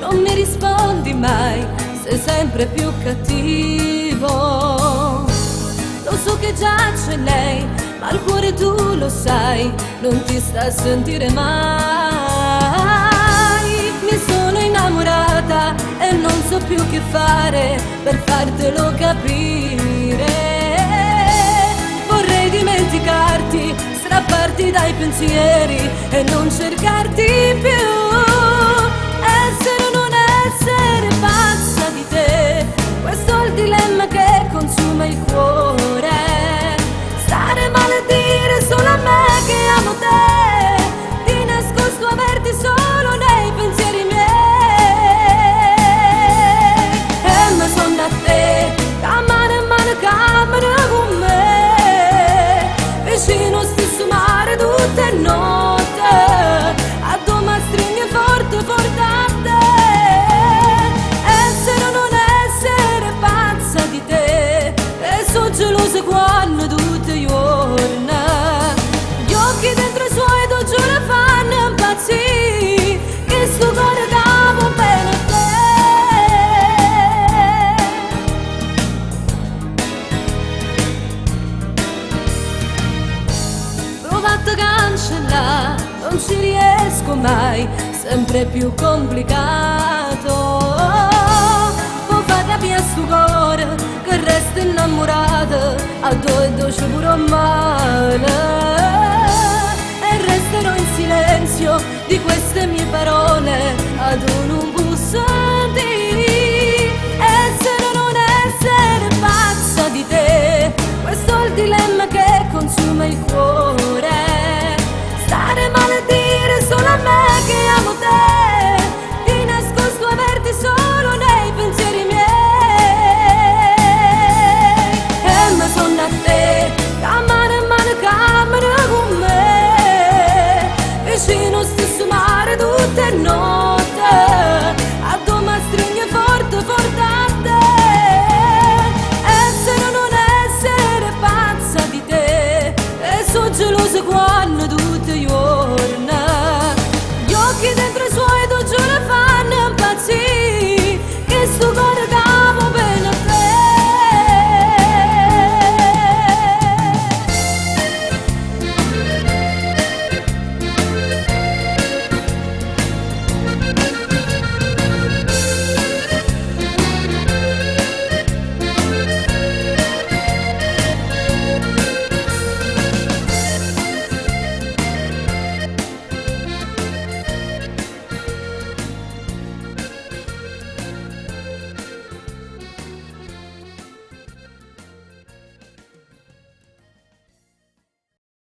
non mi rispondi mai, sei sempre più cattivo. Lo so che già c'è lei, ma il cuore tu lo sai, non ti sta a sentire mai. Mi sono innamorata e non so più che fare per fartelo capire. Vorrei dimenticarti, strapparti dai pensieri e non cercarti più. Essere o non essere, pazza di te, questo è il dilemma che consuma il cuore. Stare male e dire solo a me che amo te, di nascosto averti solo nei pensieri miei. E me son da te, camera con me, vicino stesso mare tutte notte, a tu mi stringi forte forte a te. Essere o non essere, pazza di te, e so gelosa quando tu ti giorni. Gli occhi dentro i suoi tu giuro fanno impazzire, che sto cuore davo bene a te. Provato a cancellare, non ci riesco mai, sempre più complicato. Può far capire sto cuore che resta innamorato, a due dolce pure male. E resterò in silenzio di queste mie parole, ad un